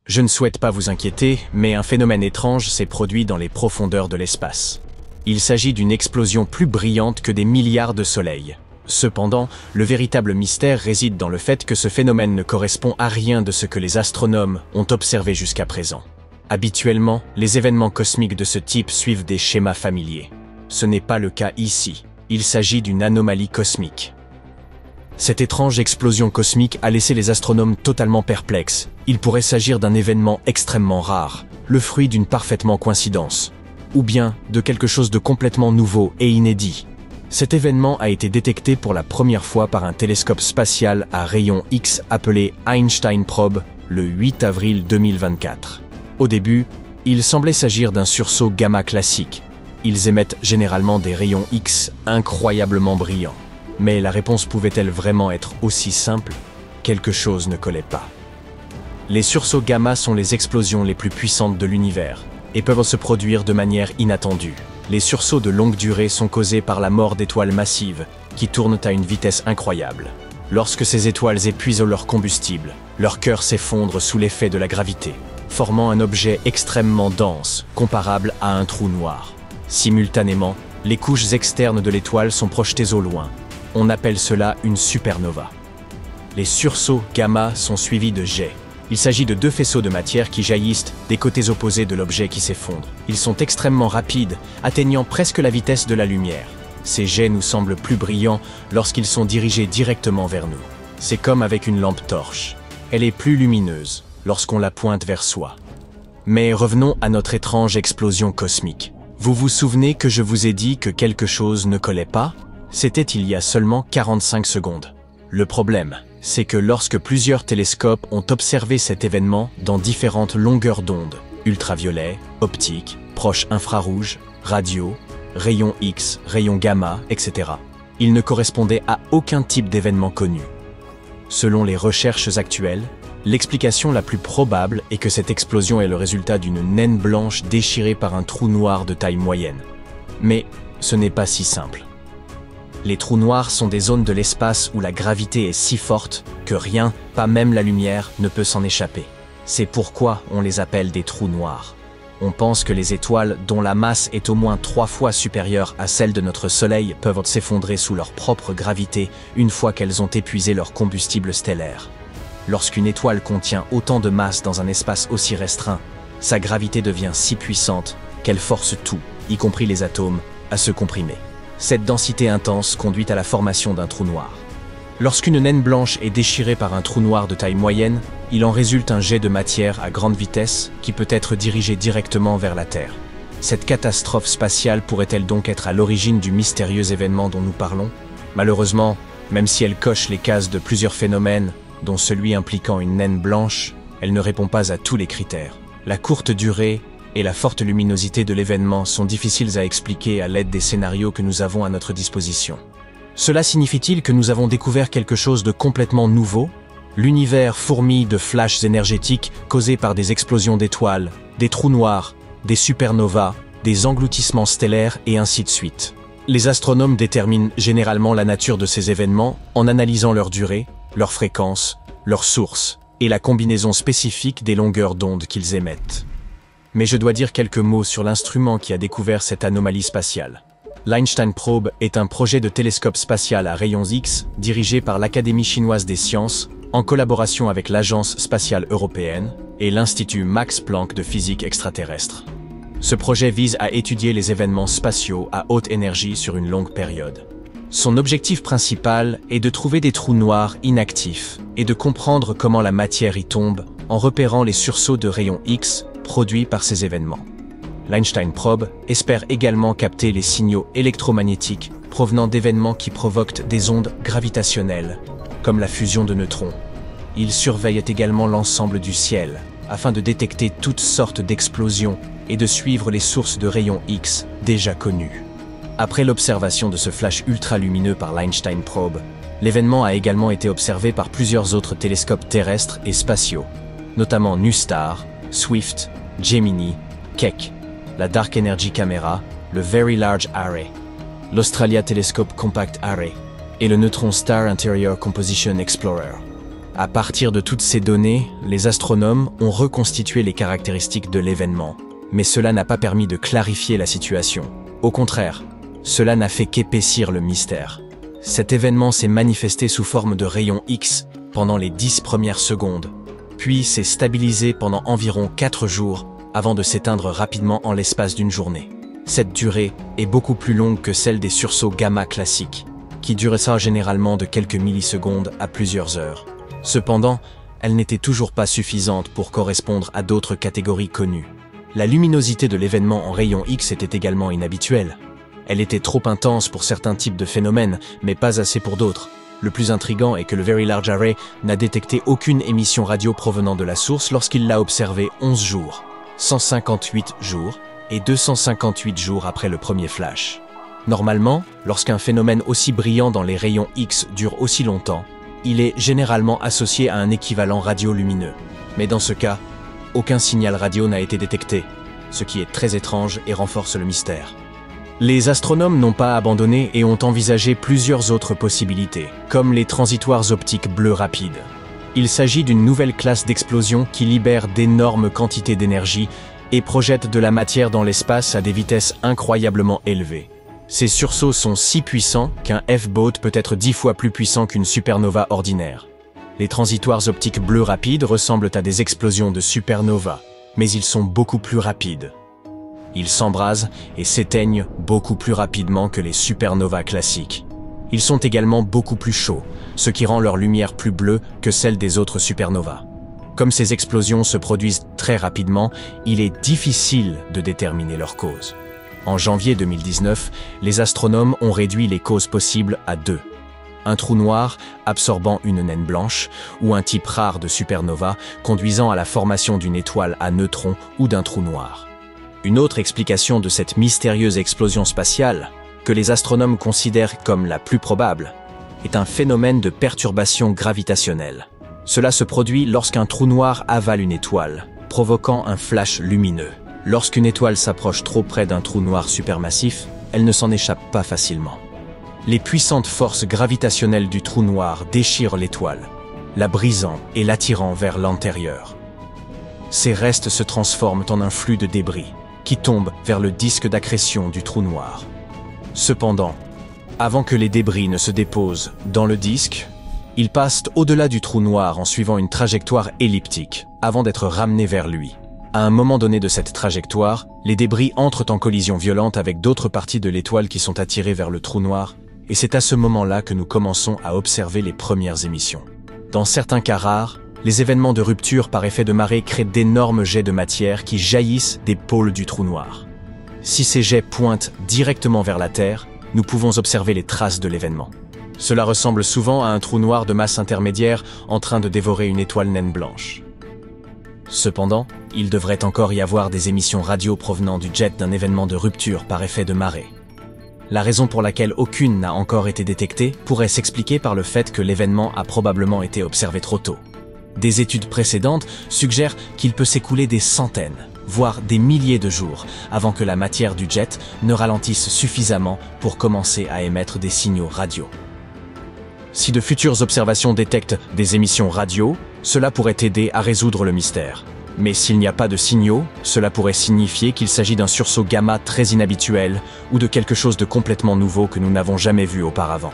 Je ne souhaite pas vous inquiéter, mais un phénomène étrange s'est produit dans les profondeurs de l'espace. Il s'agit d'une explosion plus brillante que des milliards de soleils. Cependant, le véritable mystère réside dans le fait que ce phénomène ne correspond à rien de ce que les astronomes ont observé jusqu'à présent. Habituellement, les événements cosmiques de ce type suivent des schémas familiers. Ce n'est pas le cas ici. Il s'agit d'une anomalie cosmique. Cette étrange explosion cosmique a laissé les astronomes totalement perplexes. Il pourrait s'agir d'un événement extrêmement rare, le fruit d'une parfaitement coïncidence, ou bien de quelque chose de complètement nouveau et inédit. Cet événement a été détecté pour la première fois par un télescope spatial à rayons X appelé Einstein Probe le 8 avril 2024. Au début, il semblait s'agir d'un sursaut gamma classique. Ils émettent généralement des rayons X incroyablement brillants. Mais la réponse pouvait-elle vraiment être aussi simple? Quelque chose ne collait pas. Les sursauts gamma sont les explosions les plus puissantes de l'univers et peuvent se produire de manière inattendue. Les sursauts de longue durée sont causés par la mort d'étoiles massives qui tournent à une vitesse incroyable. Lorsque ces étoiles épuisent leur combustible, leur cœur s'effondre sous l'effet de la gravité, formant un objet extrêmement dense, comparable à un trou noir. Simultanément, les couches externes de l'étoile sont projetées au loin. On appelle cela une supernova. Les sursauts gamma sont suivis de jets. Il s'agit de deux faisceaux de matière qui jaillissent des côtés opposés de l'objet qui s'effondre. Ils sont extrêmement rapides, atteignant presque la vitesse de la lumière. Ces jets nous semblent plus brillants lorsqu'ils sont dirigés directement vers nous. C'est comme avec une lampe torche. Elle est plus lumineuse lorsqu'on la pointe vers soi. Mais revenons à notre étrange explosion cosmique. Vous vous souvenez que je vous ai dit que quelque chose ne collait pas? C'était il y a seulement 45 secondes. Le problème, c'est que lorsque plusieurs télescopes ont observé cet événement dans différentes longueurs d'onde, ultraviolet, optique, proche infrarouge, radio, rayons X, rayons gamma, etc., il ne correspondait à aucun type d'événement connu. Selon les recherches actuelles, l'explication la plus probable est que cette explosion est le résultat d'une naine blanche déchirée par un trou noir de taille moyenne. Mais ce n'est pas si simple. Les trous noirs sont des zones de l'espace où la gravité est si forte que rien, pas même la lumière, ne peut s'en échapper. C'est pourquoi on les appelle des trous noirs. On pense que les étoiles, dont la masse est au moins 3 fois supérieure à celle de notre Soleil, peuvent s'effondrer sous leur propre gravité une fois qu'elles ont épuisé leur combustible stellaire. Lorsqu'une étoile contient autant de masse dans un espace aussi restreint, sa gravité devient si puissante qu'elle force tout, y compris les atomes, à se comprimer. Cette densité intense conduit à la formation d'un trou noir. Lorsqu'une naine blanche est déchirée par un trou noir de taille moyenne, il en résulte un jet de matière à grande vitesse qui peut être dirigé directement vers la Terre. Cette catastrophe spatiale pourrait-elle donc être à l'origine du mystérieux événement dont nous parlons? Malheureusement, même si elle coche les cases de plusieurs phénomènes, dont celui impliquant une naine blanche, elle ne répond pas à tous les critères. La courte durée et la forte luminosité de l'événement sont difficiles à expliquer à l'aide des scénarios que nous avons à notre disposition. Cela signifie-t-il que nous avons découvert quelque chose de complètement nouveau? L'univers fourmille de flashs énergétiques causés par des explosions d'étoiles, des trous noirs, des supernovas, des engloutissements stellaires et ainsi de suite. Les astronomes déterminent généralement la nature de ces événements en analysant leur durée, leur fréquence, leur source et la combinaison spécifique des longueurs d'onde qu'ils émettent. Mais je dois dire quelques mots sur l'instrument qui a découvert cette anomalie spatiale. L'Einstein Probe est un projet de télescope spatial à rayons X dirigé par l'Académie chinoise des sciences en collaboration avec l'Agence spatiale européenne et l'Institut Max Planck de physique extraterrestre. Ce projet vise à étudier les événements spatiaux à haute énergie sur une longue période. Son objectif principal est de trouver des trous noirs inactifs et de comprendre comment la matière y tombe en repérant les sursauts de rayons X produits par ces événements. L'Einstein Probe espère également capter les signaux électromagnétiques provenant d'événements qui provoquent des ondes gravitationnelles, comme la fusion de neutrons. Il surveille également l'ensemble du ciel, afin de détecter toutes sortes d'explosions et de suivre les sources de rayons X déjà connues. Après l'observation de ce flash ultralumineux par l'Einstein Probe, l'événement a également été observé par plusieurs autres télescopes terrestres et spatiaux, notamment NuSTAR, Swift, Gemini, Keck, la Dark Energy Camera, le Very Large Array, l'Australia Telescope Compact Array et le Neutron Star Interior Composition Explorer. À partir de toutes ces données, les astronomes ont reconstitué les caractéristiques de l'événement, mais cela n'a pas permis de clarifier la situation. Au contraire, cela n'a fait qu'épaissir le mystère. Cet événement s'est manifesté sous forme de rayons X pendant les 10 premières secondes, puis s'est stabilisé pendant environ 4 jours avant de s'éteindre rapidement en l'espace d'une journée. Cette durée est beaucoup plus longue que celle des sursauts gamma classiques, qui duraient généralement de quelques millisecondes à plusieurs heures. Cependant, elle n'était toujours pas suffisante pour correspondre à d'autres catégories connues. La luminosité de l'événement en rayons X était également inhabituelle. Elle était trop intense pour certains types de phénomènes, mais pas assez pour d'autres. Le plus intriguant est que le Very Large Array n'a détecté aucune émission radio provenant de la source lorsqu'il l'a observée 11 jours, 158 jours et 258 jours après le premier flash. Normalement, lorsqu'un phénomène aussi brillant dans les rayons X dure aussi longtemps, il est généralement associé à un équivalent radiolumineux. Mais dans ce cas, aucun signal radio n'a été détecté, ce qui est très étrange et renforce le mystère. Les astronomes n'ont pas abandonné et ont envisagé plusieurs autres possibilités, comme les transitoires optiques bleus rapides. Il s'agit d'une nouvelle classe d'explosion qui libère d'énormes quantités d'énergie et projette de la matière dans l'espace à des vitesses incroyablement élevées. Ces sursauts sont si puissants qu'un F-boat peut être 10 fois plus puissant qu'une supernova ordinaire. Les transitoires optiques bleus rapides ressemblent à des explosions de supernova, mais ils sont beaucoup plus rapides. Ils s'embrasent et s'éteignent beaucoup plus rapidement que les supernovas classiques. Ils sont également beaucoup plus chauds, ce qui rend leur lumière plus bleue que celle des autres supernovas. Comme ces explosions se produisent très rapidement, il est difficile de déterminer leur cause. En janvier 2019, les astronomes ont réduit les causes possibles à 2. Un trou noir absorbant une naine blanche ou un type rare de supernova conduisant à la formation d'une étoile à neutrons ou d'un trou noir. Une autre explication de cette mystérieuse explosion spatiale, que les astronomes considèrent comme la plus probable, est un phénomène de perturbation gravitationnelle. Cela se produit lorsqu'un trou noir avale une étoile, provoquant un flash lumineux. Lorsqu'une étoile s'approche trop près d'un trou noir supermassif, elle ne s'en échappe pas facilement. Les puissantes forces gravitationnelles du trou noir déchirent l'étoile, la brisant et l'attirant vers l'intérieur. Ces restes se transforment en un flux de débris, qui tombe vers le disque d'accrétion du trou noir. Cependant, avant que les débris ne se déposent dans le disque, ils passent au-delà du trou noir en suivant une trajectoire elliptique, avant d'être ramenés vers lui. À un moment donné de cette trajectoire, les débris entrent en collision violente avec d'autres parties de l'étoile qui sont attirées vers le trou noir, et c'est à ce moment-là que nous commençons à observer les premières émissions. Dans certains cas rares, les événements de rupture par effet de marée créent d'énormes jets de matière qui jaillissent des pôles du trou noir. Si ces jets pointent directement vers la Terre, nous pouvons observer les traces de l'événement. Cela ressemble souvent à un trou noir de masse intermédiaire en train de dévorer une étoile naine blanche. Cependant, il devrait encore y avoir des émissions radio provenant du jet d'un événement de rupture par effet de marée. La raison pour laquelle aucune n'a encore été détectée pourrait s'expliquer par le fait que l'événement a probablement été observé trop tôt. Des études précédentes suggèrent qu'il peut s'écouler des centaines, voire des milliers de jours, avant que la matière du jet ne ralentisse suffisamment pour commencer à émettre des signaux radio. Si de futures observations détectent des émissions radio, cela pourrait aider à résoudre le mystère. Mais s'il n'y a pas de signaux, cela pourrait signifier qu'il s'agit d'un sursaut gamma très inhabituel ou de quelque chose de complètement nouveau que nous n'avons jamais vu auparavant.